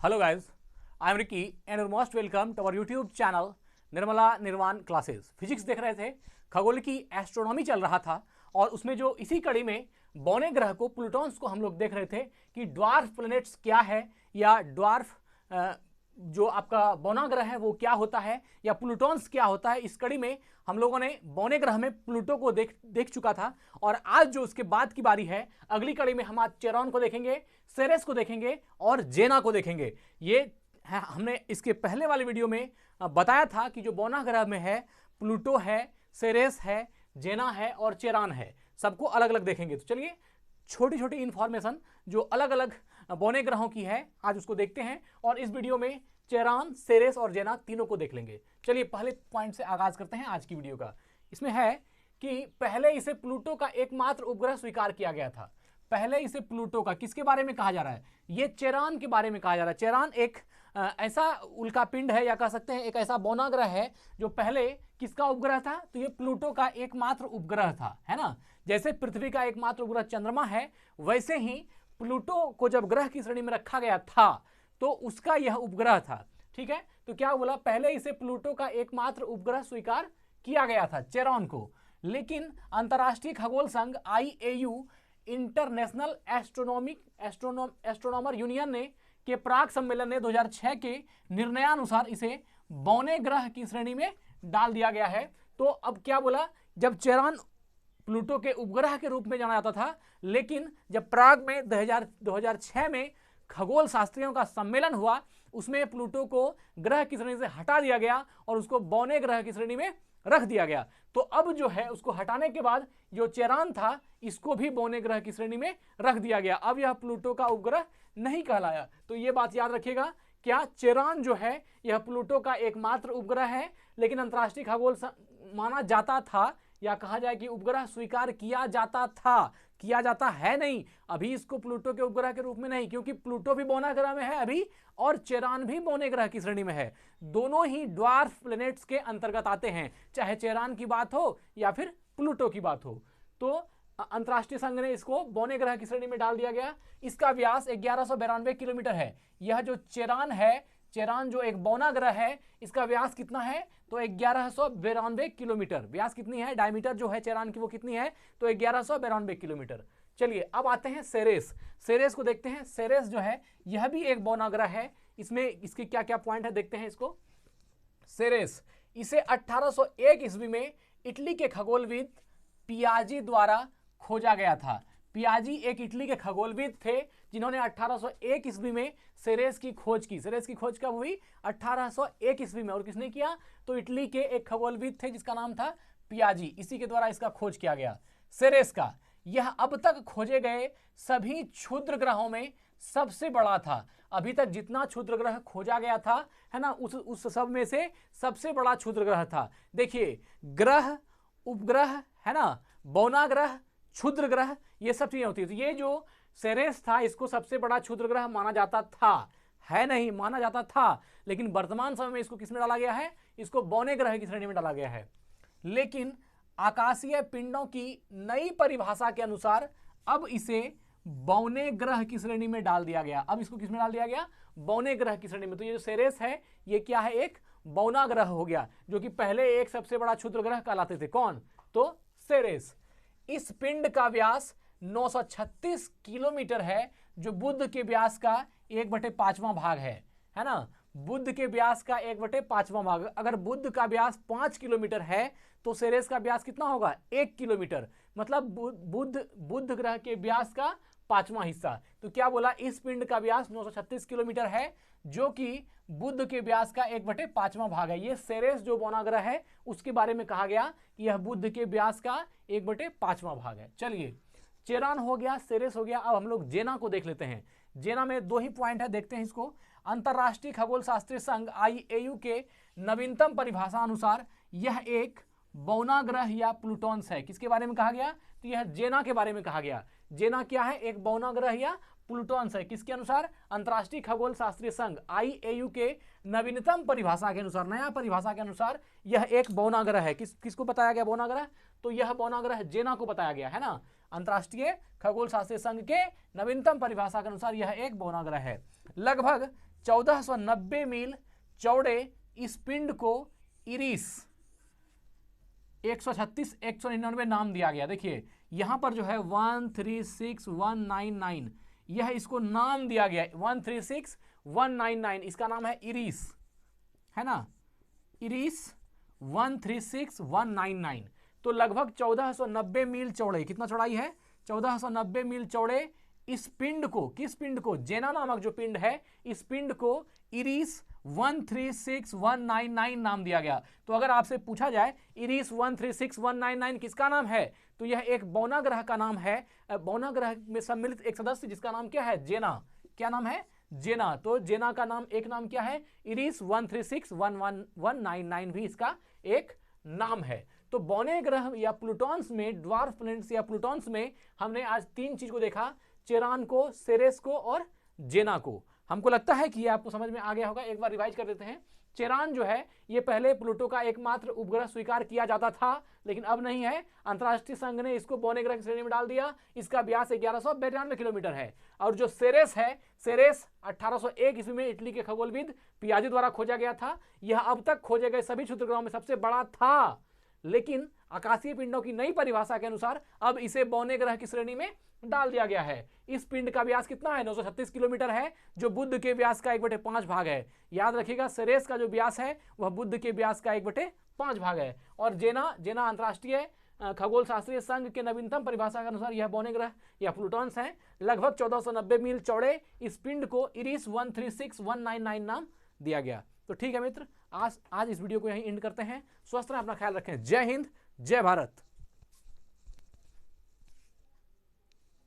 Hello guys, I am Ricky and you're most welcome to our YouTube channel Nirmala निर्वाण classes. Physics देख रहे थे, खगोल की एस्ट्रोनॉमी चल रहा था और उसमें जो इसी कड़ी में बौने ग्रह को प्लूटॉन्स को हम लोग देख रहे थे कि ड्वार्फ प्लैनेट्स क्या है या ड्वार्फ जो आपका बौना ग्रह है वो क्या होता है या प्लूटॉन्स क्या होता है। इस कड़ी में हम लोगों ने बौने ग्रह में प्लूटो को देख चुका था और आज जो उसके बाद की बारी है, अगली कड़ी में हम आज चेरॉन को देखेंगे, सेरेस को देखेंगे और जेना को देखेंगे। ये हमने इसके पहले वाले वीडियो में बताया था कि जो बौना ग्रह में है प्लूटो है, सेरेस है, जेना है और चेरान है, सबको अलग अलग देखेंगे। तो चलिए छोटी छोटी इंफॉर्मेशन जो अलग अलग बौने ग्रहों की है आज उसको देखते हैं और इस वीडियो में चेरान, सेरेस और जेना तीनों को देख लेंगे। चलिए पहले पॉइंट से आगाज करते हैं आज की वीडियो का। इसमें है कि पहले इसे प्लूटो का एकमात्र उपग्रह स्वीकार किया गया था। पहले इसे प्लूटो का किसके बारे में कहा जा रहा है? ये चेरान के बारे में कहा जा रहा है। चेरान एक ऐसा उल्का पिंड है या कह सकते हैं एक ऐसा बौना ग्रह है जो पहले किसका उपग्रह था? तो ये प्लूटो का एकमात्र उपग्रह था, है ना। जैसे पृथ्वी का एकमात्र उपग्रह चंद्रमा है, वैसे ही प्लूटो को जब ग्रह की श्रेणी में रखा गया था तो उसका यह उपग्रह था। ठीक है, तो क्या बोला? पहले इसे प्लूटो का एकमात्र उपग्रह स्वीकार किया गया था, चेरॉन को, लेकिन अंतरराष्ट्रीय खगोल संघ IAU इंटरनेशनल एस्ट्रोनॉमर यूनियन ने के प्राग सम्मेलन ने 2006 के निर्णयानुसार इसे बौने ग्रह की श्रेणी में डाल दिया गया है। तो अब क्या बोला? जब चेरान प्लूटो के उपग्रह के रूप में जाना जाता था, लेकिन जब प्राग में 2006 में खगोल शास्त्रियों का सम्मेलन हुआ, उसमें प्लूटो को ग्रह की श्रेणी से हटा दिया गया और उसको बौने ग्रह की श्रेणी में रख दिया गया। तो अब जो है उसको हटाने के बाद जो चेरान था इसको भी बौने ग्रह की श्रेणी में रख दिया गया। अब यह प्लूटो का उपग्रह नहीं कहलाया। तो यह बात याद रखिएगा, क्या चेरान जो है यह प्लूटो का एकमात्र उपग्रह है, लेकिन अंतरराष्ट्रीय खगोल माना जाता था या कहा जाए कि उपग्रह स्वीकार किया जाता था, किया जाता है नहीं। अभी इसको प्लूटो के उपग्रह के रूप में नहीं, क्योंकि प्लूटो भी बौना ग्रह में है अभी और चेरान भी बौने ग्रह की श्रेणी में है। दोनों ही ड्वार्फ प्लैनेट्स के अंतर्गत आते हैं, चाहे चेरान की बात हो या फिर प्लूटो की बात हो। तो अंतरराष्ट्रीय संघ ने इसको बौने ग्रह की श्रेणी में डाल दिया गया। इसका व्यास 1192 किलोमीटर है। यह जो चेरान है, चेरान जो एक बौना ग्रह है, इसका व्यास कितना है? तो 1192 किलोमीटर। व्यास कितनी है? डायमीटर जो है चेरान की वो कितनी है? तो 1192 किलोमीटर। चलिए अब आते हैं सेरेस। सेरेस को देखते हैं। सेरेस जो है यह भी एक बौना ग्रह है। इसमें इसके क्या क्या पॉइंट है देखते हैं इसको। सेरेस इसे 1801 ईस्वी में इटली के खगोलविद पियाजी द्वारा खोजा गया था। पियाजी एक इटली के खगोलविद थे जिन्होंने 1801 ईस्वी में सेरेस की खोज की। सेरेस की खोज कब हुई? 1801 ईस्वी में। और किसने किया? तो इटली के एक खगोलविद थे जिसका नाम था पियाजी, इसी के द्वारा इसका खोज किया गया। सेरेस का यह अब तक खोजे गए सभी क्षुद्र ग्रहों में सबसे बड़ा था। अभी तक जितना क्षुद्र ग्रह खोजा गया था, है ना, उस सब में से सबसे बड़ा क्षुद्र ग्रह था। देखिए, ग्रह, उपग्रह, है ना, बौना ग्रह, क्षुद्र ग्रह, ये सब चीजें होती है। तो ये जो सेरेस था इसको सबसे बड़ा क्षुद्र ग्रह माना जाता था, है नहीं, माना जाता था, लेकिन वर्तमान समय में इसको किसमें डाला गया है? इसको बौने ग्रह की श्रेणी में डाला गया है। लेकिन आकाशीय पिंडों की नई परिभाषा के अनुसार अब इसे बौने ग्रह की श्रेणी में डाल दिया गया। अब इसको किसमें डाल दिया गया? बौने ग्रह की श्रेणी में। तो ये जो सेरेस है ये क्या है? एक बौना ग्रह हो गया, जो कि पहले एक सबसे बड़ा क्षुद्र ग्रह कहलाते थे। कौन? तो सेरेस। इस पिंड का व्यास 936 किलोमीटर है, जो बुध के व्यास का 1/5वां भाग है ना। बुध के व्यास का 1/5वां भाग। अगर बुध का व्यास 5 किलोमीटर है तो सेरेस का व्यास कितना होगा? 1 किलोमीटर। मतलब बुध ग्रह के व्यास का 5वां हिस्सा। तो क्या बोला? इस पिंड का व्यास 936 किलोमीटर है, जो कि बुध के व्यास का 1/5वां भाग है। ये सेरेस जो बौना ग्रह है उसके बारे में कहा गया कि यह बुध के व्यास का 1/5वां भाग है। चलिए, चेरान हो गया, सेरेस हो गया। अब हम लोग जेना को देख लेते हैं। जेना में 2 ही पॉइंट है, देखते हैं इसको। अंतरराष्ट्रीय खगोल शास्त्रीय संघ IAU के नवीनतम परिभाषा अनुसार यह एक बौना ग्रह या प्लूटॉन्स है। किसके बारे में कहा गया? तो यह जेना के बारे में कहा गया। जेना क्या है? एक बौना ग्रह या प्लूटॉन्स है। किसके अनुसार? अंतरराष्ट्रीय खगोल शास्त्रीय संघ IAU के नवीनतम परिभाषा के अनुसार, नया परिभाषा के अनुसार यह एक बौना ग्रह है। किसको बताया गया बौना ग्रह? तो यह बौना ग्रह जेना को बताया गया, है ना। अंतरराष्ट्रीय खगोल शास्त्रीय संघ के नवीनतम परिभाषा के अनुसार यह एक बौना ग्रह है। लगभग 1490 मील चौड़े इस पिंड को इरिस 136 199 नाम दिया गया। देखिए यहां पर जो है 136199, यह इसको नाम दिया गया 136199, इसका नाम है इरिस, है ना, इरिस 136199। तो लगभग 1490 मील चौड़े, कितना चौड़ाई है, 1490 मील चौड़े इस पिंड को, किस पिंड को, जेना नामक जो पिंड है, इस पिंड को इरिस 136199 नाम दिया गया। तो अगर आपसे पूछा जाए इरिस 136199 किसका नाम है, तो यह एक बौना ग्रह का नाम है, बौना ग्रह में सम्मिलित एक सदस्य जिसका नाम क्या है, जेना। क्या नाम है, जेना। तो जेना का नाम, एक नाम क्या है, इरिस 136199 भी इसका एक नाम है। तो बौने ग्रह या प्लूटॉन्स में, ड्वार्फ प्लैनेट्स या प्लूटॉन्स में हमने आज तीन चीज को देखा, चेरान को, सेरेस को और जेना को। हमको लगता है कि ये आपको समझ में आ गया होगा। एक बार रिवाइज कर देते हैं। चेरान जो है ये पहले प्लूटो का एकमात्र उपग्रह स्वीकार किया जाता था, लेकिन अब नहीं है। अंतर्राष्ट्रीय संघ ने इसको बौने ग्रह की श्रेणी में डाल दिया। इसका व्यास 1192 किलोमीटर है। और जो सेरेस है, सेरेस 1801 ईस्वी में इटली के खगोलविद पियाजी द्वारा खोजा गया था। यह अब तक खोजे गए सभी क्षुद्रग्रहों में सबसे बड़ा था, लेकिन आकाशीय पिंडों की नई परिभाषा के अनुसार अब इसे बौने ग्रह की श्रेणी में डाल दिया गया है। इस पिंड का व्यास कितना है, 936 किलोमीटर है, जो बुध के व्यास का 1/5 भाग है। याद रखिएगा, सेरेस का जो व्यास है वह बुध के व्यास का 1/5 भाग है। और जेना अंतर्राष्ट्रीय खगोल शास्त्रीय संघ के नवीनतम परिभाषा के अनुसार यह बौने ग्रह या प्लूटॉन्स हैं। लगभग 1490 मील चौड़े इस पिंड को इरिस 136199 नाम दिया गया। तो ठीक है मित्र, आज इस वीडियो को यहीं एंड करते हैं। स्वस्थ रहें, अपना ख्याल रखें। जय हिंद, जय भारत।